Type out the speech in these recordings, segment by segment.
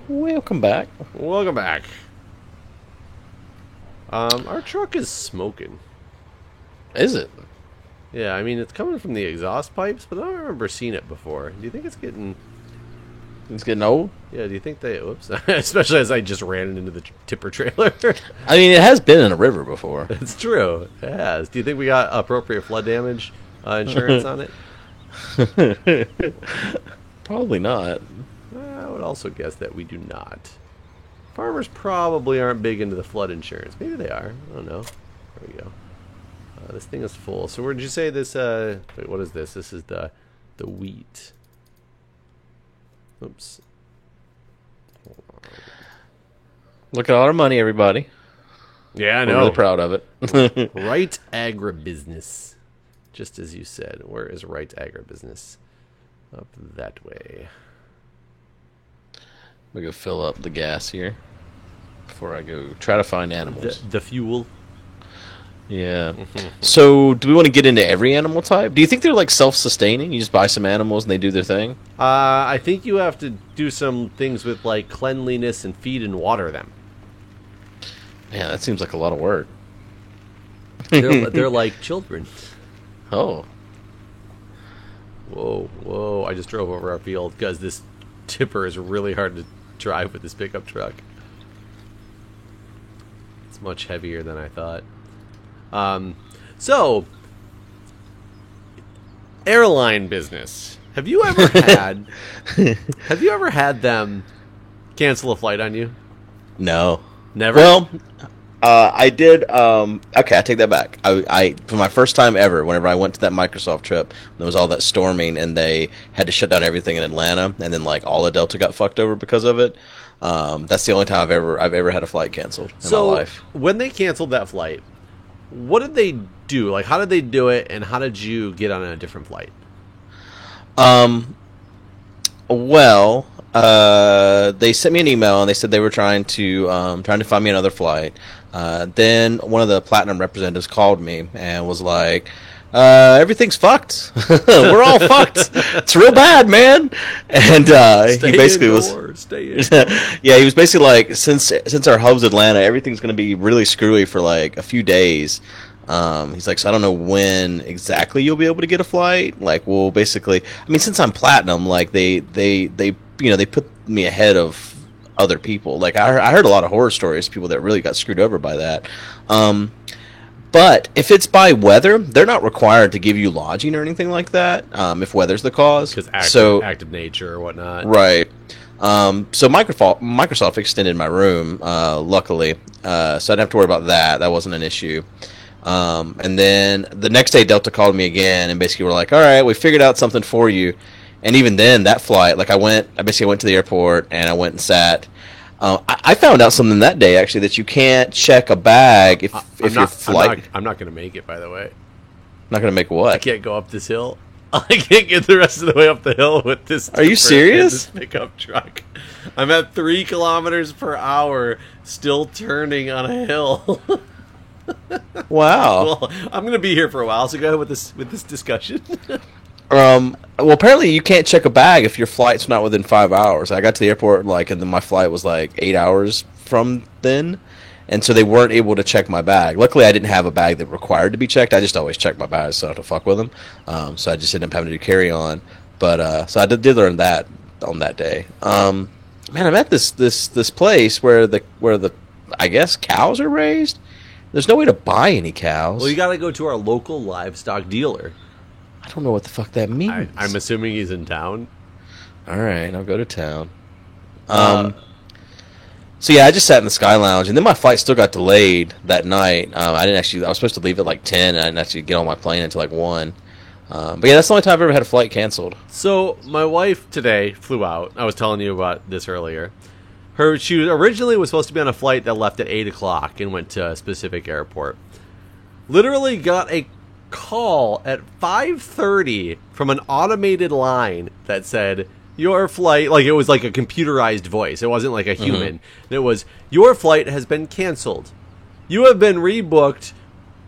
Welcome back. Welcome back. Our truck is smoking. Is it? Yeah, I mean it's coming from the exhaust pipes, but I don't remember seeing it before. Do you think it's getting? It's getting old. Yeah, do you think they? Oops! Especially as I just ran into the tipper trailer. I mean, it has been in a river before. It's true. It has. Do you think we got appropriate flood damage insurance on it? Probably not. I would also guess that we do not. Farmers probably aren't big into the flood insurance. Maybe they are. I don't know. There we go. This thing is full. So where did you say this? Wait, what is this? This is the wheat. Oops. Look at all our money, everybody. Yeah, I We're know. really proud of it. Right agribusiness. Just as you said. Where is right agribusiness? Up that way. We go fill up the gas here before I go try to find animals. The fuel. Yeah. So, do we want to get into every animal type? Do you think they're like self-sustaining? You just buy some animals and they do their thing? I think you have to do some things with like cleanliness and feed and water them. Man, that seems like a lot of work. They're like children. Oh. Whoa, whoa. I just drove over our field because this tipper is really hard to drive with this pickup truck. It's much heavier than I thought. So, airline business. Have you ever had them cancel a flight on you? No. Never? Well, I did. Okay, I take that back. I for my first time ever, whenever I went to that Microsoft trip, there was all that storming, and they had to shut down everything in Atlanta, and then like all of Delta got fucked over because of it. That's the only time I've ever had a flight canceled in my life. When they canceled that flight, what did they do? Like, how did they do it, and how did you get on a different flight? Well, they sent me an email and they said they were trying to find me another flight. Then one of the platinum representatives called me and was like, "Everything's fucked. We're all fucked. It's real bad, man." And he basically yeah, he was basically like, since our hub's Atlanta, everything's going to be really screwy for like a few days. He's like, so I don't know when exactly you'll be able to get a flight. Like, well, basically, I mean, since I'm platinum, like they put me ahead of other people. Like I heard a lot of horror stories, people that really got screwed over by that. But if it's by weather, they're not required to give you lodging or anything like that. If weather's the cause, because active nature or whatnot, right? So Microsoft extended my room, luckily, so I didn't have to worry about that. That wasn't an issue. And then the next day, Delta called me again and basically were like, "All right, we figured out something for you." And even then, that flight, like I basically went to the airport and I went and sat. I found out something that day actually, that you can't check a bag if your flight. I'm not going to make it. By the way, not going to make what? I can't go up this hill. I can't get the rest of the way up the hill with this. Are you serious? This pickup truck. I'm at 3 kilometers per hour, still turning on a hill. Wow. Well, I'm going to be here for a while, so go ahead with this discussion. Well, apparently you can't check a bag if your flight's not within 5 hours. I got to the airport and then my flight was like 8 hours from then, and so they weren't able to check my bag. Luckily, I didn't have a bag that required to be checked. I just always check my bags so I don't have to fuck with them. So I just ended up having to do carry on. But so I did learn that on that day. Man, I'm at this place where the I guess cows are raised. There's no way to buy any cows. Well, you got to go to our local livestock dealer. I don't know what the fuck that means. I'm assuming he's in town. All right, I'll go to town. So yeah, I just sat in the Sky Lounge, and then my flight still got delayed that night. I was supposed to leave at like 10, and I didn't actually get on my plane until like 1. But yeah, that's the only time I've ever had a flight canceled. So my wife today flew out. I was telling you about this earlier. She originally was supposed to be on a flight that left at 8 o'clock and went to a specific airport. Literally got a call at 5:30 from an automated line that said, "Your flight," like it was like a computerized voice. It wasn't like a human. And it was, "Your flight has been canceled. You have been rebooked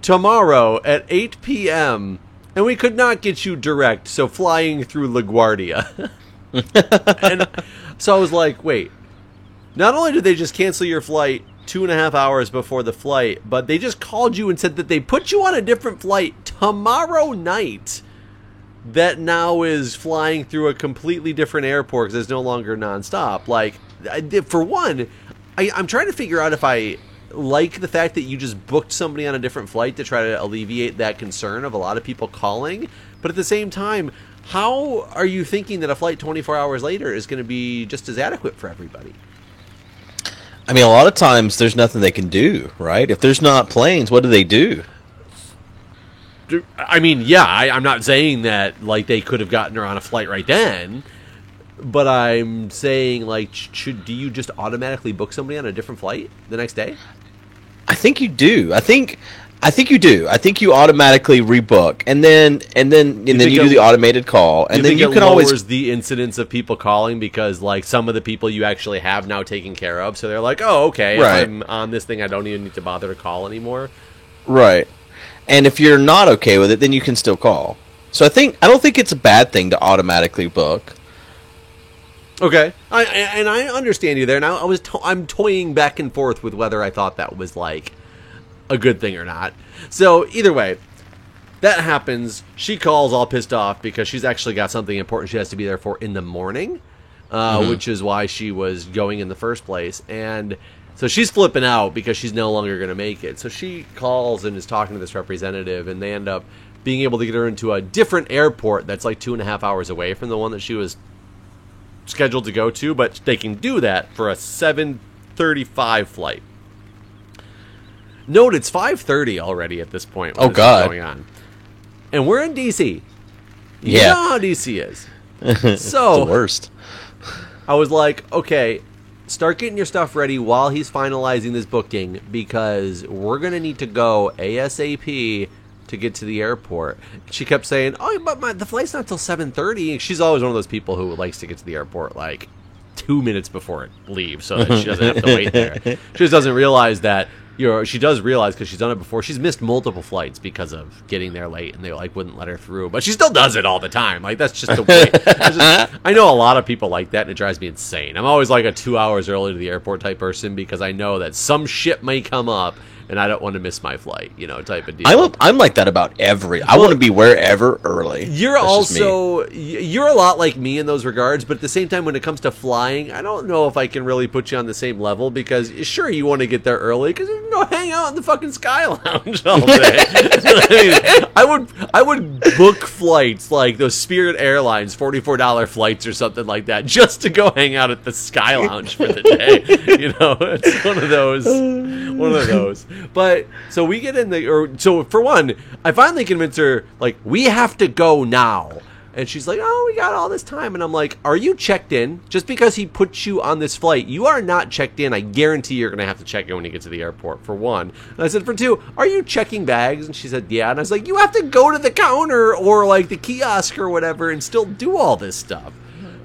tomorrow at 8 p.m. and we could not get you direct, so flying through LaGuardia." And so I was like, wait, Not only did they just cancel your flight 2.5 hours before the flight, but they just called you and said that they put you on a different flight tomorrow night that now is flying through a completely different airport because it's no longer nonstop. Like, for one, I'm trying to figure out if I like the fact that you just booked somebody on a different flight to try to alleviate that concern of a lot of people calling. But at the same time, how are you thinking that a flight 24 hours later is going to be just as adequate for everybody? I mean, a lot of times there's nothing they can do, right? If there's not planes, what do they do? I mean, yeah, I'm not saying that, like, they could have gotten her on a flight right then, but I'm saying, like, do you just automatically book somebody on a different flight the next day? I think you do. I think you do. I think you automatically rebook, and then you do the automated call, and then you can always lowers the incidence of people calling because, like, some of the people you actually have now taken care of, so they're like, oh, okay, right. If I'm on this thing, I don't even need to bother to call anymore. Right. And if you're not okay with it, then you can still call. So I don't think it's a bad thing to automatically book. Okay, I understand you there. Now I'm toying back and forth with whether I thought that was like a good thing or not. So either way, that happens. She calls all pissed off because she's actually got something important she has to be there for in the morning, which is why she was going in the first place. And so she's flipping out because she's no longer going to make it. So she calls and is talking to this representative, and they end up being able to get her into a different airport that's like 2.5 hours away from the one that she was scheduled to go to, but they can do that for a 7:35 flight. Note it's 5:30 already at this point. Oh, God. Going on. And we're in DC. Yeah. You know how DC is. So, the worst. I was like, okay, start getting your stuff ready while he's finalizing this booking because we're going to need to go ASAP to get to the airport. She kept saying, oh, but the flight's not till 7:30. She's always one of those people who likes to get to the airport like 2 minutes before it leaves so that she doesn't have to wait there. She just doesn't realize that, she does realize because she's done it before. She's missed multiple flights because of getting there late and they like wouldn't let her through. But she still does it all the time. Like, that's just the way. I know a lot of people like that and it drives me insane. I'm always like a 2 hours early to the airport type person because I know that some shit may come up and I don't want to miss my flight, type of deal. I'm like that about I want to be wherever early. You're you're a lot like me in those regards, but at the same time, when it comes to flying, I don't know if I can really put you on the same level because sure, you want to get there early because you can go hang out in the fucking Sky Lounge all day. I would book flights like those Spirit Airlines $44 flights or something like that just to go hang out at the Sky Lounge for the day. It's one of those. But so we get in so for one, I finally convinced her, like, we have to go now. And she's like, oh, we got all this time. And I'm like, are you checked in? Just because he put you on this flight, you are not checked in. I guarantee you're going to have to check in when you get to the airport, for one. And I said, for two, are you checking bags? And she said, yeah. And I was like, you have to go to the counter or like the kiosk or whatever and still do all this stuff.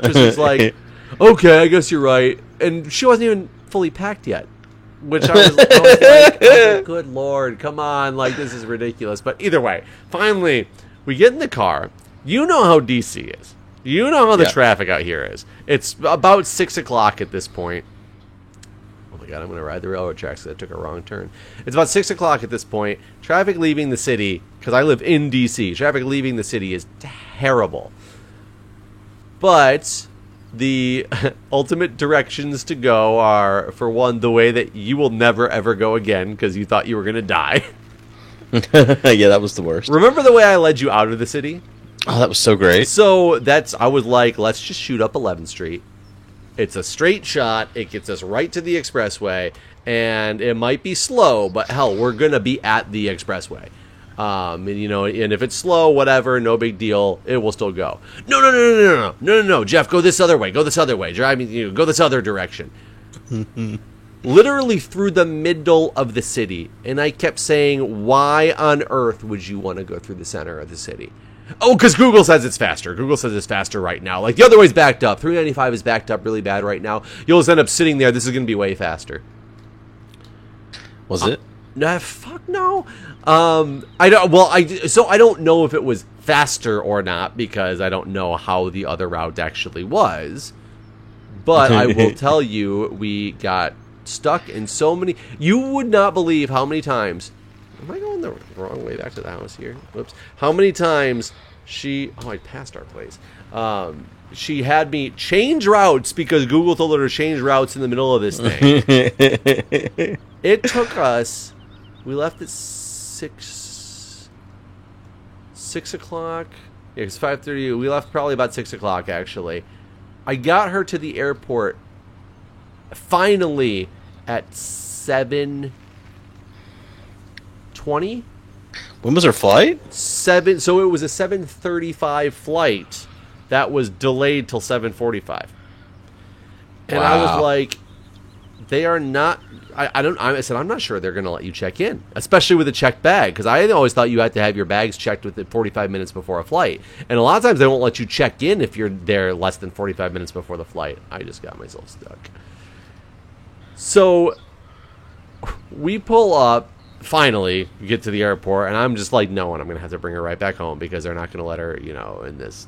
So she's like, okay, I guess you're right. And she wasn't even fully packed yet. Which I was like, good Lord, come on, like, this is ridiculous. But either way, finally, we get in the car. You know how DC is. You know how the traffic out here is. It's about 6 o'clock at this point. Oh my God, I'm going to ride the railroad tracks because I took a wrong turn. It's about 6 o'clock at this point. Traffic leaving the city, because I live in DC, traffic leaving the city is terrible. But the ultimate directions to go are, for one, the way that you will never, ever go again because you thought you were going to die. Yeah, that was the worst. Remember the way I led you out of the city? Oh, that was so great. So I was like, let's just shoot up 11th Street. It's a straight shot. It gets us right to the expressway. And it might be slow, but hell, we're going to be at the expressway. And if it's slow, whatever, no big deal. It will still go. No, Jeff, go this other way. Go this other direction. Literally through the middle of the city. And I kept saying, why on earth would you want to go through the center of the city? Oh, because Google says it's faster. Google says it's faster right now. Like, the other way's backed up. 395 is backed up really bad right now. You'll just end up sitting there. This is going to be way faster. Was it? No, fuck no. I don't know if it was faster or not because I don't know how the other route actually was. But I will tell you, we got stuck in so many. You would not believe how many times. Am I going the wrong way back to the house here? Whoops. How many times she. Oh, I passed our place. She had me change routes because Google told her to change routes in the middle of this thing. It took us. We left at 6 o'clock. Yeah, it's 5:30. We left probably about 6 o'clock, actually. I got her to the airport finally at 7:20. When was her flight? So it was a 7:35 flight that was delayed till 7:45. And I was Wow. like, they are not. I said, I'm not sure they're going to let you check in, especially with a checked bag, because I always thought you had to have your bags checked within 45 minutes before a flight. And a lot of times they won't let you check in if you're there less than 45 minutes before the flight. I just got myself stuck. So we pull up, finally, we get to the airport, and I'm just like, no, and I'm going to have to bring her right back home because they're not going to let her, in this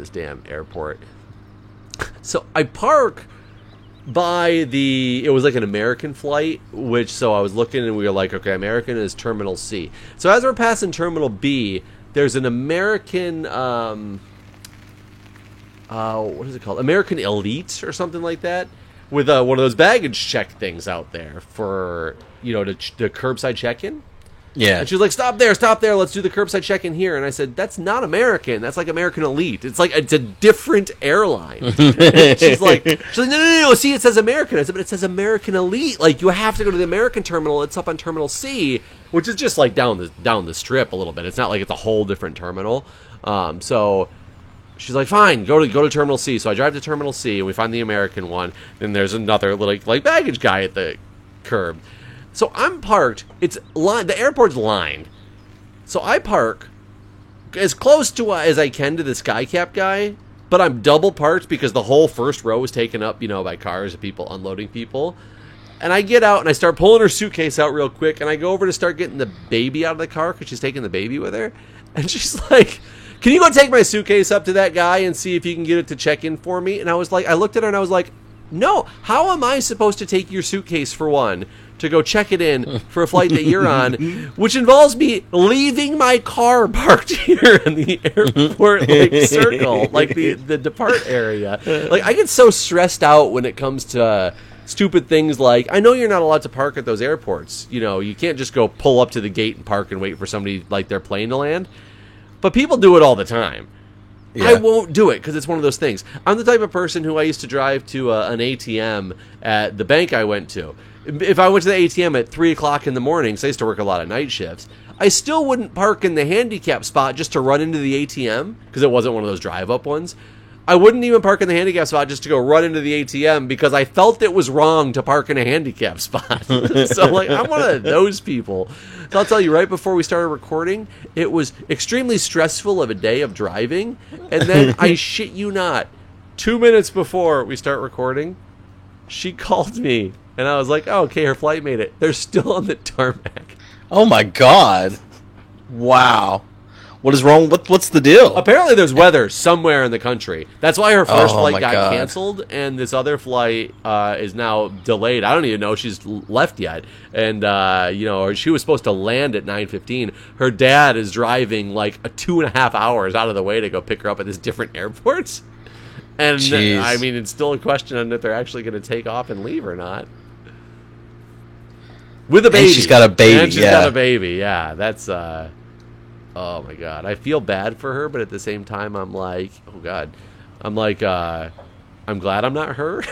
damn airport. So I park by it was like an American flight, so I was looking and we were like, okay, American is Terminal C. So as we're passing Terminal B, there's an American, what is it called? American Elite or something like that, with one of those baggage check things out there for, the curbside check-in. Yeah. And she was like, stop there, let's do the curbside check-in here. And I said, that's not American. That's like American Elite. It's a different airline. And she's like, no, see, it says American. I said, but it says American Elite. Like, you have to go to the American terminal. It's up on Terminal C, which is just like down the strip a little bit. It's not like it's a whole different terminal. So she's like, fine, go to Terminal C. So I drive to Terminal C, and we find the American one. Then there's another little baggage guy at the curb. So I'm parked. The airport's lined. So I park as close to as I can to the skycap guy, but I'm double parked because the whole first row is taken up, by cars and people unloading people. And I get out and I start pulling her suitcase out real quick, and I go over to start getting the baby out of the car because she's taking the baby with her. And she's like, can you go take my suitcase up to that guy and see if you can get it to check in for me? And I was like, I looked at her and I was like, no, how am I supposed to take your suitcase for one? To go check it in for a flight that you're on, which involves me leaving my car parked here in the airport circle, the depart area. I get so stressed out when it comes to stupid things like, I know you're not allowed to park at those airports. You can't just go pull up to the gate and park and wait for somebody their plane to land. But people do it all the time. Yeah. I won't do it because it's one of those things. I'm the type of person who I used to drive to an ATM at the bank I went to. If I went to the ATM at 3 o'clock in the morning, so I used to work a lot of night shifts, I still wouldn't park in the handicap spot just to run into the ATM because it wasn't one of those drive-up ones. I wouldn't even park in the handicap spot just to go run into the ATM because I felt it was wrong to park in a handicap spot. So, I'm one of those people. So I'll tell you, right before we started recording, it was extremely stressful of a day of driving. And then, I shit you not, 2 minutes before we start recording, she called me. And I was like, oh, okay, her flight made it. They're still on the tarmac. Oh, my God. Wow. What is wrong? What's the deal? Apparently there's weather somewhere in the country. That's why her first flight got canceled, and this other flight is now delayed. I don't even know if she's left yet. And, she was supposed to land at 9:15. Her dad is driving 2.5 hours out of the way to go pick her up at this different airports. And, Jeez. It's still a question on if they're actually going to take off and leave or not. With a baby. And she's got a baby, And she's got a baby, yeah. That's, oh my God. I feel bad for her, but at the same time, I'm like, oh God. I'm like, I'm glad I'm not her.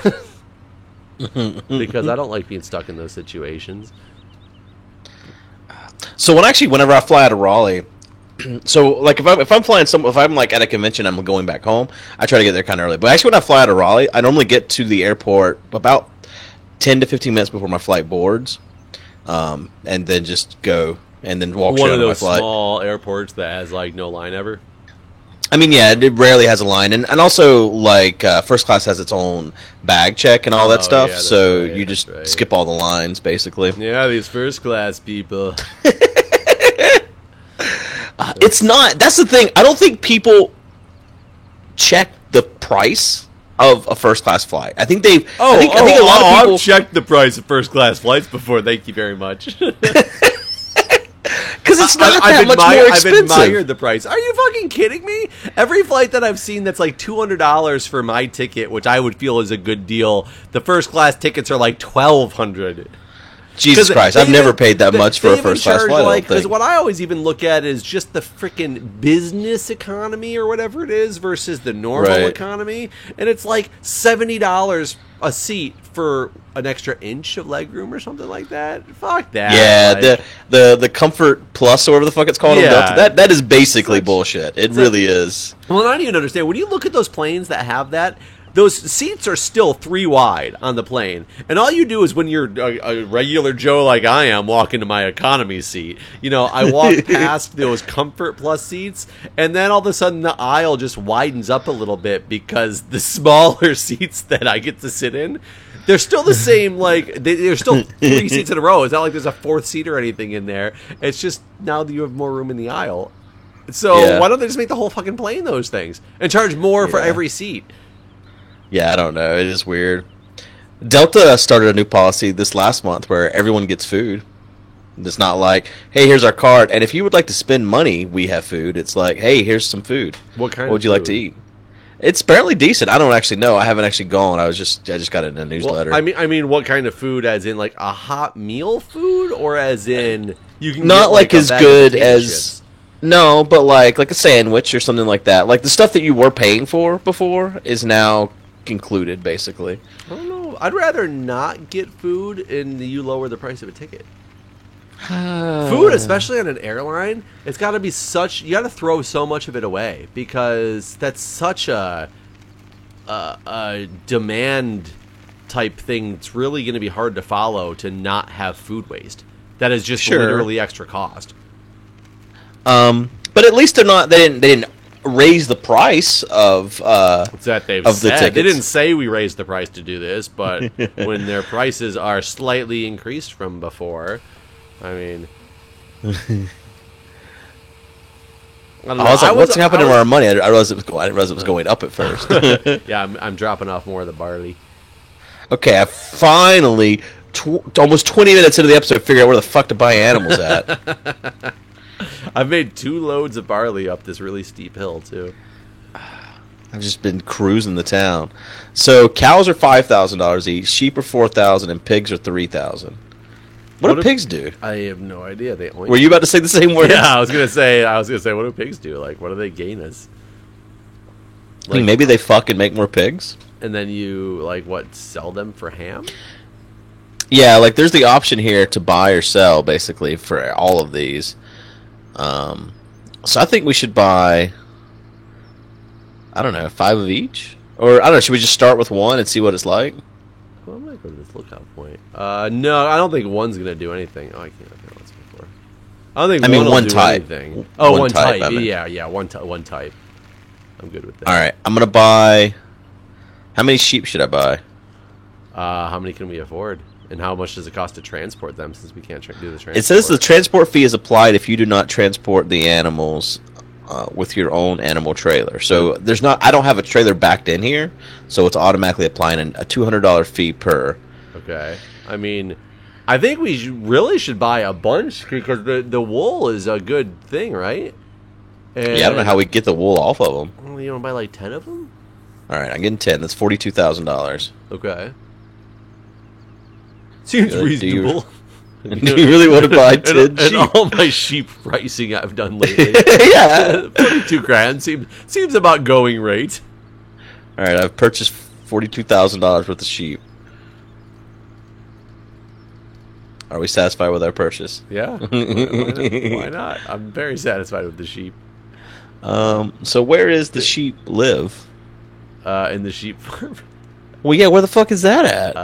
Because I don't like being stuck in those situations. So whenever I fly out of Raleigh, so if I'm flying if I'm at a convention, I'm going back home, I try to get there kind of early. But actually when I fly out of Raleigh, I normally get to the airport about 10 to 15 minutes before my flight boards. And then just go and then walk straight on my flight. One of those small airports that has no line ever. Yeah, it rarely has a line, and also first class has its own bag check and all that stuff. So you just skip all the lines basically. Yeah, these first class people. It's not. That's the thing. I don't think people check the price of a first class flight. I think they've. Oh, I think a lot of people I've checked the price of first class flights before. Thank you very much. because it's not that much more expensive. I've admired the price. Are you fucking kidding me? Every flight that I've seen that's like $200 for my ticket, which I would feel is a good deal, the first class tickets are like $1,200. Jesus Christ, I've never paid that much for a first class flight. Because what I always even look at is just the freaking business economy or whatever it is versus the normal economy, and it's like $70 a seat for an extra inch of legroom or something like that. Fuck that. Yeah, like, the Comfort Plus or whatever the fuck it's called. Yeah. That is basically bullshit. It really is. Well, I don't even understand. When you look at those planes that have that, those seats are still 3 wide on the plane. And all you do is when you're a regular Joe like I am, walk into my economy seat. You know, I walk past those Comfort Plus seats, and then all of a sudden the aisle just widens up a little bit because the smaller seats that I get to sit in, they're still the same, like, they're still 3 seats in a row. It's not like there's a 4th seat or anything in there. It's just now that you have more room in the aisle. So why don't they just make the whole fucking plane those things and charge more for every seat? Yeah, I don't know. It is weird. Delta started a new policy this last month where everyone gets food. It's not like, hey, here's our card, and if you would like to spend money, we have food. It's like, hey, here's some food. What would you like to eat? It's apparently decent. I don't actually know. I haven't actually gone. I just got it in a newsletter. Well, I mean, what kind of food? As in, like a hot meal food, or as in you can not get, like as good as chips? No, but like a sandwich or something like that. Like the stuff that you were paying for before is now included, basically. I don't know. I'd rather not get food and you lower the price of a ticket. Food, especially on an airline, it's got to be such. You got to throw so much of it away because that's such a demand type thing. It's really going to be hard to follow to not have food waste. That is just literally extra cost. But at least they didn't raise the price of that they've of said. the tickets. They didn't say we raised the price to do this, but when their prices are slightly increased from before, I mean, I was like, what's happening to our money? I didn't realize it was going up at first. Yeah, I'm dropping off more of the barley. Okay, I finally, almost 20 minutes into the episode, figured out where the fuck to buy animals at. I've made 2 loads of barley up this really steep hill, too. I've just been cruising the town. So cows are $5,000 each, sheep are $4,000, and pigs are $3,000. What do pigs do? I have no idea. They oink. Were you about to say the same words? Yeah, I was gonna say, what do pigs do? Like, what do they gain us? I mean, maybe they fucking make more pigs. And then you sell them for ham? Yeah, like there's the option here to buy or sell, basically, for all of these. So I think we should buy, I don't know, 5 of each? Or, I don't know, should we just start with 1 and see what it's like? Well, I might go to this lookout point. No, I don't think 1's going to do anything. Oh, I can't remember what's before. I don't think 1 will do type. anything. Oh, one type. I mean. Yeah, one type. I'm good with that. Alright, I'm going to buy, how many sheep should I buy? How many can we afford? And how much does it cost to transport them since we can't do the transport? It says the transport fee is applied if you do not transport the animals with your own animal trailer. So I don't have a trailer backed in here, so it's automatically applying a $200 fee per. Okay. I mean, I think we really should buy a bunch because the wool is a good thing, right? And yeah, I don't know how we get the wool off of them. Well, you want to buy like 10 of them? All right, I'm getting 10. That's $42,000. Okay. Seems reasonable. Do you really want to buy 10 sheep? And all my sheep pricing I've done lately. Yeah. $42,000 seems about going rate. All right, I've purchased $42,000 worth of sheep. Are we satisfied with our purchase? Yeah. Why not? I'm very satisfied with the sheep. So where is the sheep live? In the sheep farm. Well, yeah, where the fuck is that at?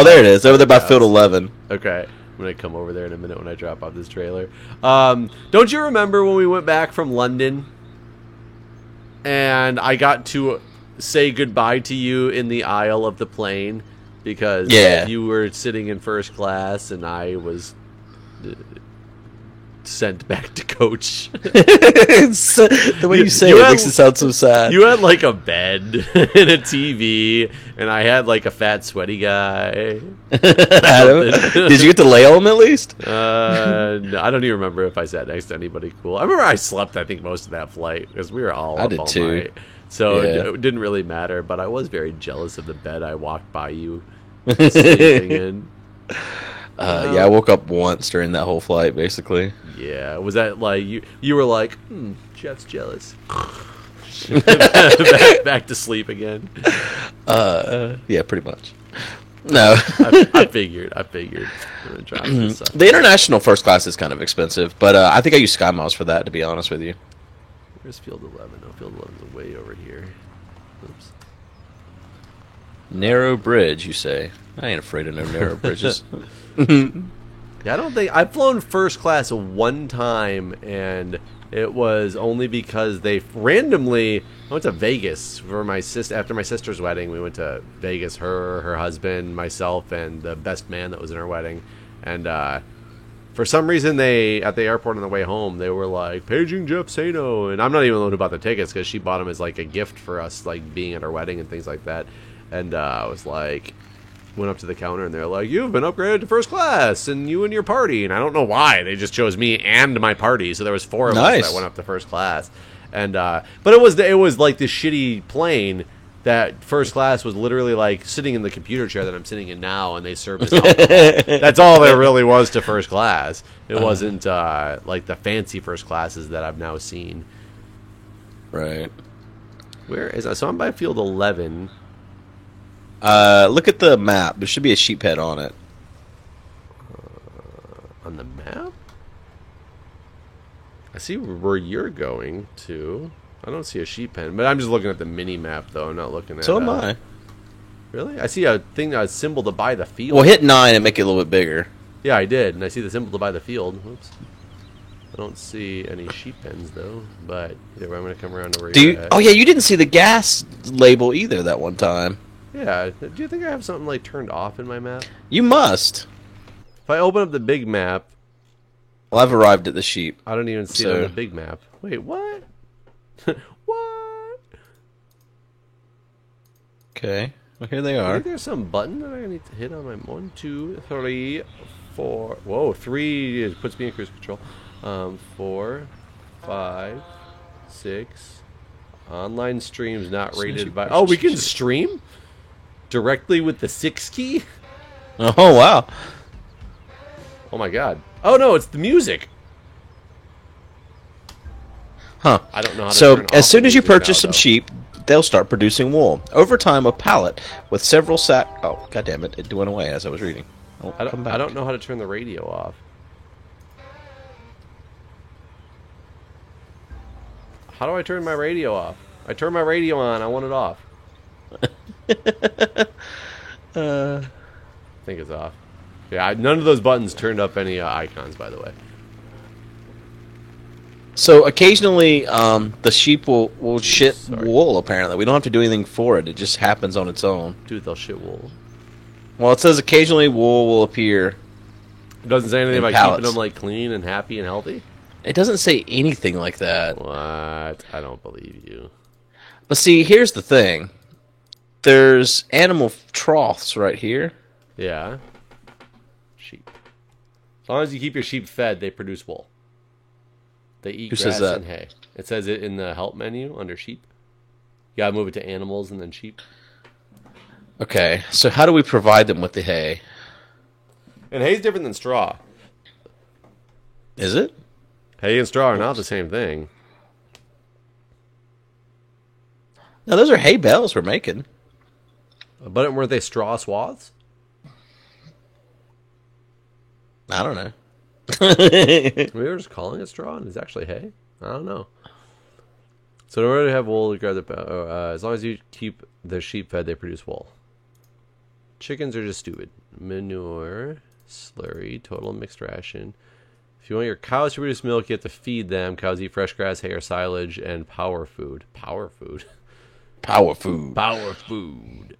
There it is. Over there by Field 11. Okay. I'm going to come over there in a minute when I drop off this trailer. Don't you remember when we went back from London and I got to say goodbye to you in the aisle of the plane because you were sitting in first class and I was sent back to coach. The way you say You it had- makes it sound so sad. You had like a bed and a TV, and I had like a fat, sweaty guy. Adam, did you get to lay on him at least? No, I don't even remember if I sat next to anybody cool. I remember I slept, I think, most of that flight because we were all I up did all too. night. So Yeah. it didn't really matter, but I was very jealous of the bed I walked by you sleeping in. Yeah, I woke up once during that whole flight, basically. Yeah, was that like you were like, Jeff's jealous. back to sleep again. Yeah, pretty much. No. I figured. I'm gonna try this stuff. The international first class is kind of expensive, but I think I use Sky Miles for that, to be honest with you. Where's Field 11? No, Field 11's way over here. Oops. Narrow bridge, you say? I ain't afraid of no narrow bridges. Yeah, I don't think I've flown first class one time, and it was only because they randomly. I went to Vegas for my sister after my sister's wedding. We went to Vegas, her husband, myself, and the best man that was in her wedding. And for some reason, they at the airport on the way home, they were like paging Jeff Sano, and I'm not even the one who bought the tickets because she bought them as like a gift for us, like being at her wedding and things like that. And I was like. Went up to the counter and they're like, "You've been upgraded to first class, and you and your party." And I don't know why they just chose me and my party, so there was 4 of us that went up to first class. And but it was like this shitty plane that first class was literally like sitting in the computer chair that I'm sitting in now, and they service alcohol. That's all there really was to first class. It wasn't like the fancy first classes that I've now seen. Right. Where is that? So I'm by field 11. Look at the map. There should be a sheep head on it. On the map? I see where you're going to. I don't see a sheep pen, but I'm just looking at the mini map, though. I'm not looking at. So am I. Really? I see a thing, a symbol to buy the field. Well, hit 9 and make it a little bit bigger. Yeah, I did, and I see the symbol to buy the field. Oops. I don't see any sheep pens though. But either way, I'm gonna come around to where you're at. Oh yeah, you didn't see the gas label either that one time. Yeah. Do you think I have something like turned off in my map? You must. If I open up the big map, Well, I've arrived at the sheep. I don't even see it on the big map. Wait, what? What? Okay. Well, here they I are. think there's some button that I need to hit on my 1, 2, 3, 4. Whoa, 3 it puts me in cruise control. 4, 5, 6. Online streams not rated by. Oh, we can stream directly with the 6 key. Oh wow. Oh my god. Oh no, it's the music. Huh. I don't know how to So turn as off soon the as you music now, purchase some though. sheep, they'll start producing wool. Over time, a pallet with several sack. Oh god damn it! It went away as I was reading. Oh, come back. I don't know how to turn the radio off. How do I turn my radio off? I turn my radio on. I want it off. I think it's off. Yeah, none of those buttons turned up any icons, by the way. So occasionally, the sheep will shit wool. Apparently, we don't have to do anything for it. It just happens on its own. Dude, they'll shit wool. Well, it says occasionally wool will appear. It doesn't say anything In about pallets. keeping them like clean and happy and healthy. It doesn't say anything like that. What? I don't believe you. But see, here's the thing. There's animal troughs right here. Yeah. Sheep. As long as you keep your sheep fed, they produce wool. They eat Who grass says that? and hay. It says it in the help menu under sheep. You gotta move it to animals and then sheep. Okay, so how do we provide them with the hay? And hay's different than straw. Is it? Hay and straw are not the same thing. No, those are hay bales we're making. But weren't they straw swaths? I don't know. We were just calling it straw and it's actually hay? I don't know. So in order to have wool, as long as you keep the sheep fed, they produce wool. Chickens are just stupid. Manure, slurry, total mixed ration. If you want your cows to produce milk, you have to feed them. Cows eat fresh grass, hay, or silage, and power food. Power food? Power food. Power food.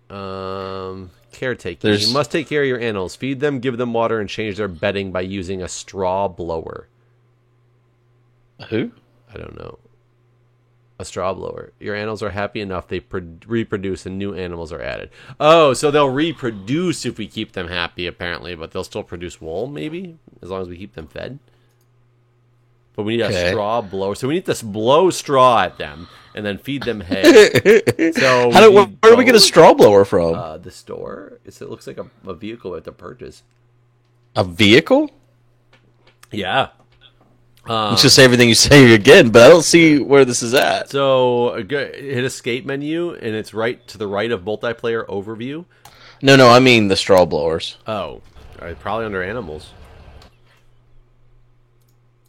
Caretaking. You must take care of your animals. Feed them, give them water, and change their bedding by using a straw blower. Who? I don't know. A straw blower. Your animals are happy enough they reproduce and new animals are added. Oh, so they'll reproduce if we keep them happy, apparently, but they'll still produce wool, maybe, as long as we keep them fed. But we need a straw blower. So we need to blow straw at them and then feed them hay. So where do we get a straw blower from? The store. It looks like a vehicle we have to purchase. A vehicle? Yeah. It's just everything you say again, but I don't see where this is at. So hit escape menu, and it's right to the right of multiplayer overview. No, I mean the straw blowers. Oh, all right, probably under animals.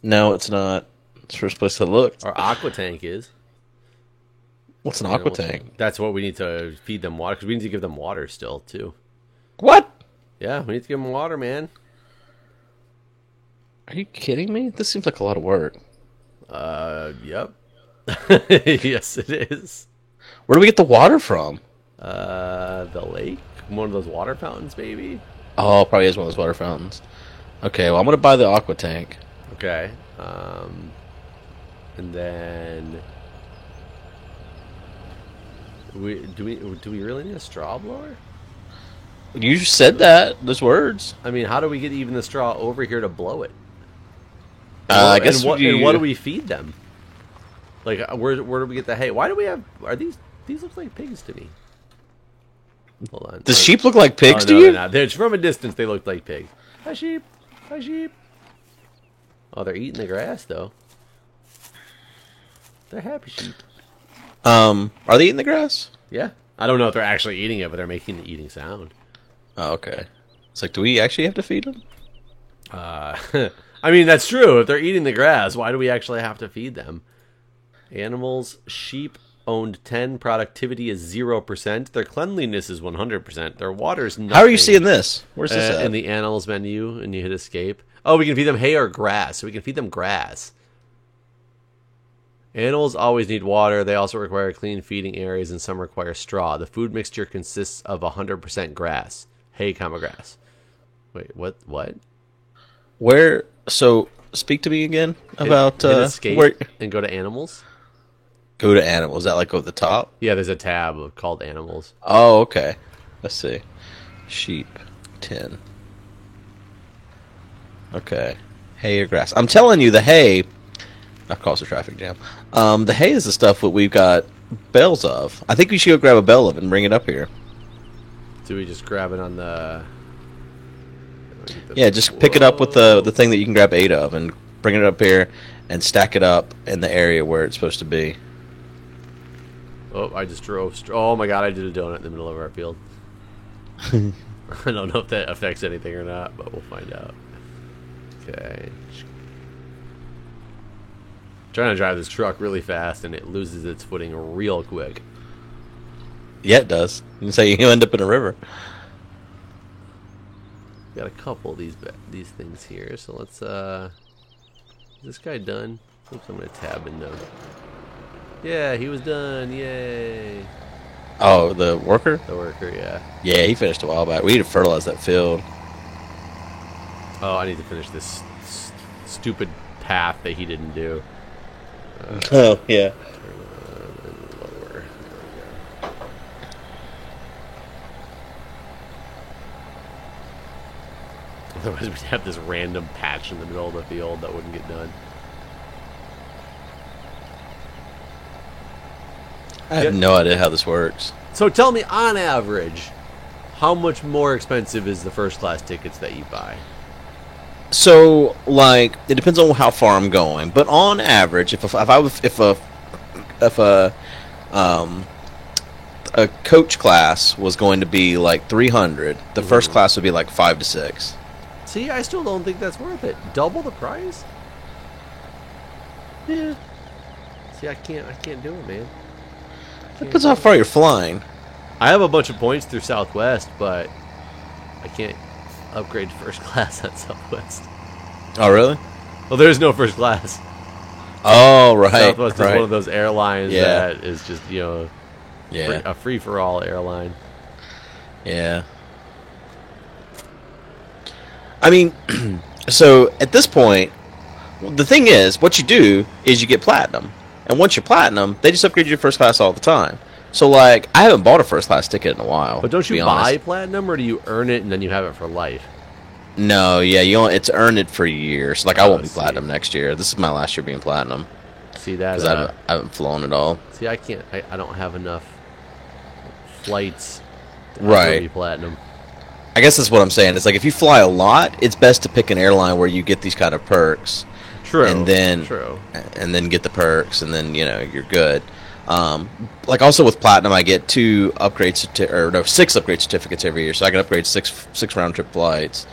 No, it's not. It's the first place to look. Our aqua tank is. What's an aqua tank? That's what we need to feed them water, because we need to give them water still, too. What? Yeah, we need to give them water, man. Are you kidding me? This seems like a lot of work. Yep. Yes, it is. Where do we get the water from? The lake? One of those water fountains, maybe? Oh, probably is one of those water fountains. Okay, well, I'm going to buy the aqua tank. Okay. And then... Do we really need a straw blower? You said that. Those words. I mean, how do we get even the straw over here to blow it? I guess. And what do we feed them? Like, where do we get the hay? Why do we have? Are these look like pigs to me? Hold on. Does sheep look like pigs to no, you? They're not. From a distance, they look like pigs. Hi, sheep. Hi, sheep. Oh, they're eating the grass though. They're happy sheep. Are they eating the grass? Yeah. I don't know if they're actually eating it, but they're making the eating sound. Oh, okay. It's like, do we actually have to feed them? I mean, that's true. If they're eating the grass, why do we actually have to feed them? Animals, sheep owned 10, productivity is 0%, their cleanliness is 100%, their water is nothing. How are you seeing this? Where's this at? In the animals menu, and you hit escape. Oh, we can feed them hay or grass, so we can feed them grass. Animals always need water. They also require clean feeding areas, and some require straw. The food mixture consists of 100% grass. Hay, grass. Wait, what? Where? So, speak to me again about hit escape where. And go to animals. Go to animals. Is that like at the top? Yeah, there's a tab called animals. Oh, okay. Let's see. Sheep, 10. Okay. Hay or grass? I'm telling you, the hay. That caused a traffic jam. The hay is the stuff that we've got bales of. I think we should go grab a bale of it and bring it up here. Do we just grab it on the? Yeah, just pick it up with the thing that you can grab 8 of and bring it up here and stack it up in the area where it's supposed to be. Oh, I just drove. Oh my god, I did a donut in the middle of our field. I don't know if that affects anything or not, but we'll find out. Okay. Trying to drive this truck really fast and it loses its footing real quick. Yeah, it does. You can say you end up in a river. Got a couple of these things here, so let's is this guy done? Oops, I'm gonna tab into. Yeah, he was done. Yay! Oh, the worker? The worker, yeah. Yeah, he finished a while back. We need to fertilize that field. Oh, I need to finish this stupid path that he didn't do. Oh, yeah. Turn on and lower. Otherwise, we'd have this random patch in the middle of the field that wouldn't get done. I have no idea how this works. So tell me, on average, how much more expensive is the first class tickets that you buy? So, like, it depends on how far I'm going, but on average, if a coach class was going to be like 300, the first class would be like 5 to 6. See, I still don't think that's worth it. Double the price? Yeah, See, I can't do it, man. depends on how far you're flying. I have a bunch of points through Southwest, but I can't upgrade to first class at Southwest. Oh, really? Well, there's no first class. Oh, right. Southwest right. is one of those airlines Yeah. that is just, Yeah. a free-for-all airline. Yeah. I mean, so at this point, Well, the thing is, what you do is you get platinum, and once you're platinum, they just upgrade you to first class all the time. So like, I haven't bought a first class ticket in a while. But don't to you be buy honest. platinum, or do you earn it and then you have it for life? No, yeah, you only, it's earned it for years. Like I Oh, won't be see. platinum next year. This is my last year being platinum See that? because I haven't flown at all. See, I can't. I don't have enough flights to Right. be platinum. I guess that's what I'm saying. It's like if you fly a lot, it's best to pick an airline where you get these kind of perks. True. And then True. and then get the perks, and then you're good. Like also with platinum, I get 6 upgrade certificates every year, so I can upgrade six round trip flights,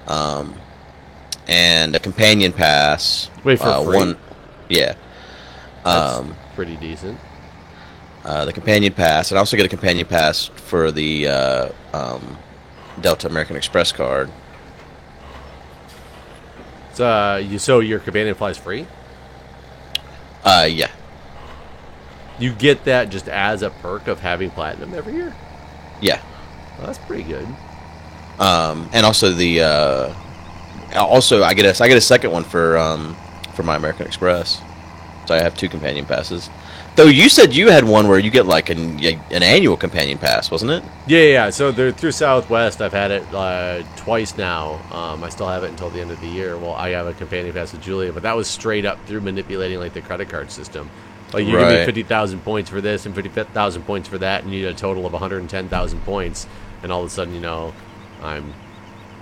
and a companion pass. Wait, for free? One, yeah. That's pretty decent. The companion pass, and I also get a companion pass for the Delta American Express card. So your companion flies free? Yeah. You get that just as a perk of having platinum every year? Yeah. Well, that's pretty good. And also I get a second one for my American Express, so I have 2 companion passes. Though you said you had one where you get like an annual companion pass, wasn't it? Yeah. So through Southwest, I've had it twice now. I still have it until the end of the year. Well, I have a companion pass with Julia, but that was straight up through manipulating like the credit card system. Like you give me Right. 50,000 points for this and 50,000 points for that, and you need a total of 110,000 points, and all of a sudden, I'm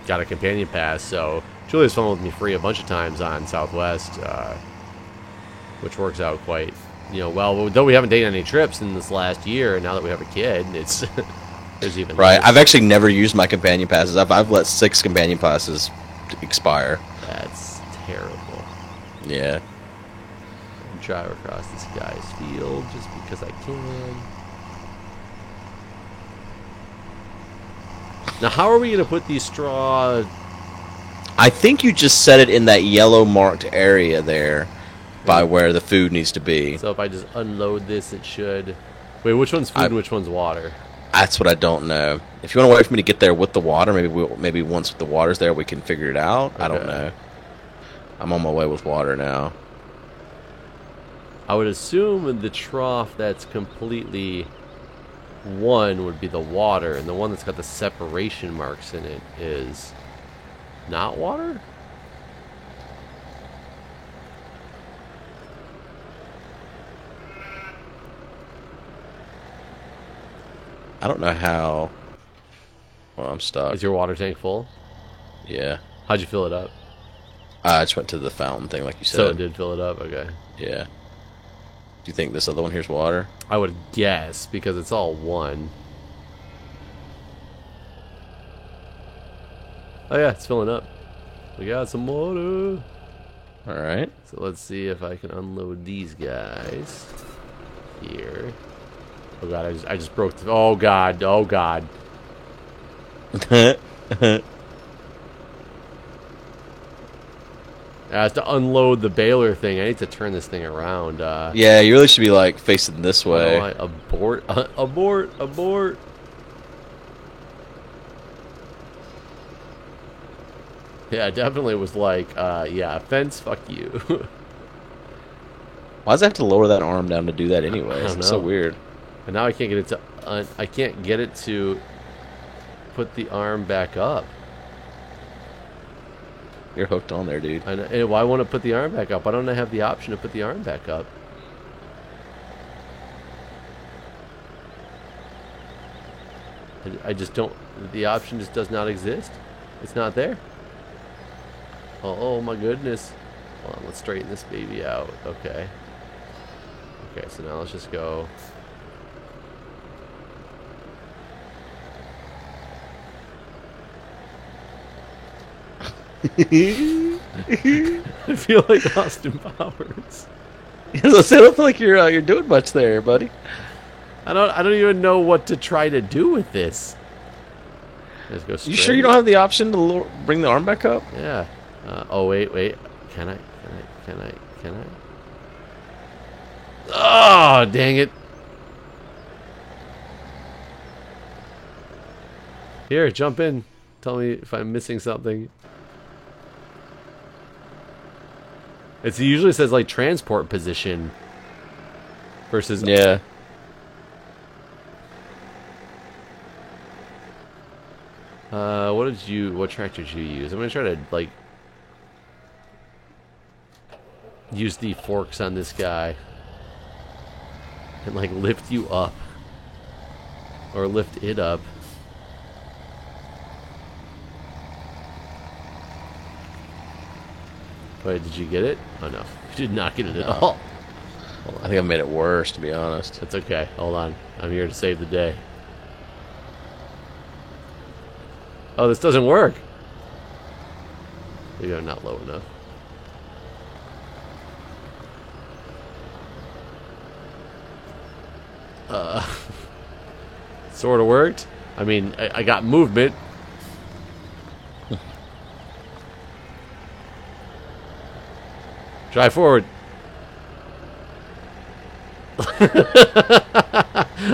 got a companion pass. So Julia's flown with me free a bunch of times on Southwest, which works out quite. Well, though we haven't taken any trips in this last year, and now that we have a kid, it's there's even Right. less. I've actually never used my companion passes. I've let 6 companion passes expire. That's terrible. Yeah. Drive across this guy's field just because I can. Now, how are we going to put these straw? I think you just set it in that yellow marked area there by where the food needs to be. So if I just unload this, it should. Wait, which one's food and which one's water? That's what I don't know. If you want to wait for me to get there with the water, maybe once the water's there we can figure it out. I don't Okay. know. I'm on my way with water now. I would assume the trough that's completely one would be the water, and the one that's got the separation marks in it is not water? I don't know how. Well, I'm stuck. Is your water tank full? Yeah. How'd you fill it up? I just went to the fountain thing, like you said. So it did fill it up? Okay. Yeah. Do you think this other one here's water? I would guess, because it's all one. Oh yeah, it's filling up. We got some water. All right. So let's see if I can unload these guys here. Oh god, I just broke the... Oh god, oh god. I have to unload the baler thing. I need to turn this thing around. Yeah, you really should be like facing this way. Oh, abort, abort, abort. Yeah, it definitely was like, yeah, fence, fuck you. Why does I have to lower that arm down to do that anyways? don't It's so know. weird. And now I can't get it to, I can't get it to put the arm back up. You're hooked on there, dude. I know, and why won't it put the arm back up? Why don't I have the option to put the arm back up? I just don't, the option just does not exist. It's not there. Oh my goodness. Hold on, let's straighten this baby out. Okay. Okay, so now let's just go. I feel like Austin Powers. I don't feel like you're doing much there, buddy. I don't even know what to try to do with this. Let's go straight. You sure you don't have the option to bring the arm back up? Yeah. Oh wait. Can I? Oh, dang it. Here, jump in. Tell me if I'm missing something. It usually says like transport position versus Yeah. What tractor did you use? I'm gonna try to like use the forks on this guy and like lift you up or lift it up. Wait, did you get it? Oh no, you did not get it at all. Well, I think I made it worse, to be honest. That's okay. Hold on, I'm here to save the day. Oh, this doesn't work. Maybe I'm not low enough. Sort of worked. I mean, I got movement. Drive forward.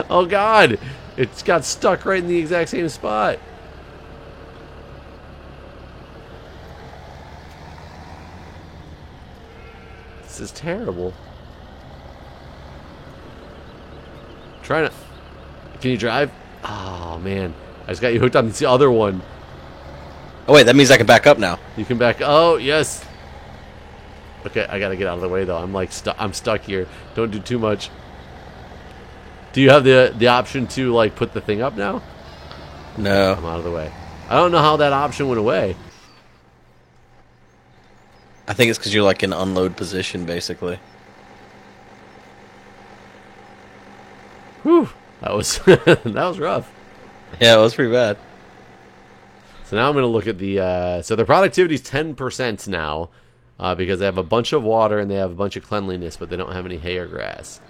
Oh God! It's got stuck right in the exact same spot. This is terrible. Trying to... Can you drive? Oh, man. I just got you hooked on the other one. Oh, wait, that means I can back up now. You can back... Oh, yes. Okay, I gotta get out of the way, though. I'm like... I'm stuck here. Don't do too much. Do you have the option to, like, put the thing up now? No. I'm out of the way. I don't know how that option went away. I think it's because you're like in unload position, basically. Whew. That was that was rough. Yeah, it was pretty bad. So now I'm going to look at the... so their productivity is 10% now because they have a bunch of water and they have a bunch of cleanliness, but they don't have any hay or grass.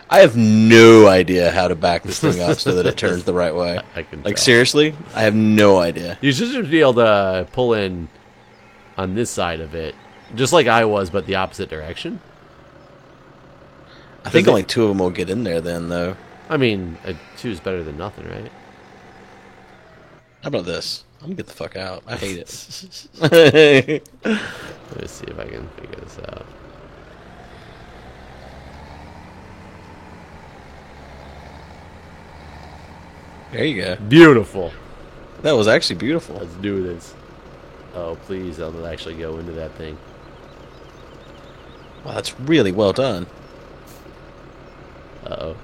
I have no idea how to back this thing up so that it turns the right way. I can Like, tell. seriously? I have no idea. You should be able to pull in on this side of it, just like I was, but the opposite direction. I think only 2 of them will get in there then, though. I mean, 2 is better than nothing, right? How about this? I'm gonna get the fuck out. I hate it. Let me see if I can figure this out. There you go. Beautiful. That was actually beautiful. Let's do this. Oh, please, I'll actually go into that thing. Wow, that's really well done. Uh-oh.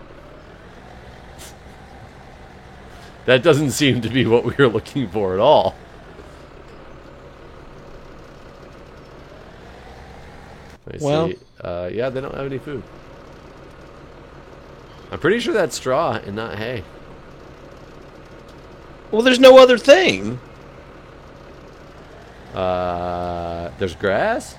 That doesn't seem to be what we were looking for at all. Let me Well- see. Yeah, they don't have any food. I'm pretty sure that's straw and not hay. Well, there's no other thing. There's grass?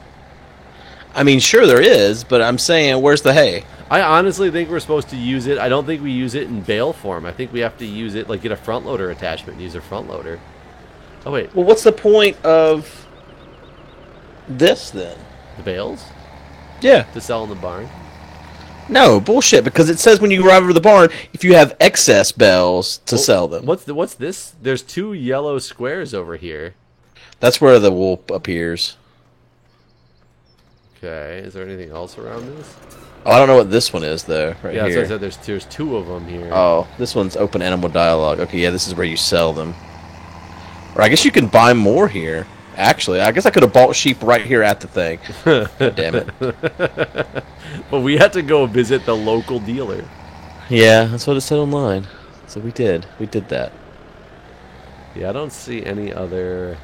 I mean, sure there is, but I'm saying, where's the hay? I honestly think we're supposed to use it. I don't think we use it in bale form. I think we have to use it, like, get a front loader attachment and use a front loader. Oh, wait. Well, what's the point of this, then? The bales? Yeah. To sell in the barn? No, bullshit, because it says when you arrive over the barn, if you have excess bells to sell them. What's this? There's 2 yellow squares over here. That's where the wool appears. Okay, is there anything else around this? Oh, I don't know what this one is, though, right Yeah, so I here. said there's 2 of them here. Oh, this one's open animal dialogue. Okay, yeah, this is where you sell them. Or I guess you can buy more here. Actually, I guess I could have bought sheep right here at the thing. God damn it. But we had to go visit the local dealer. Yeah, that's what it said online. So we did. We did that. Yeah, I don't see any other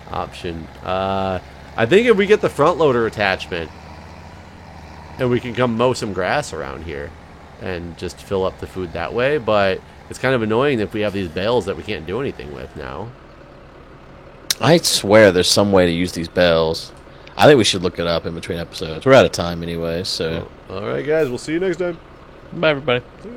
option. I think if we get the front loader attachment, and we can come mow some grass around here and just fill up the food that way, but it's kind of annoying if we have these bales that we can't do anything with now. I swear there's some way to use these bells. I think we should look it up in between episodes. We're out of time anyway, so... All right, guys, we'll see you next time. Bye, everybody. See ya.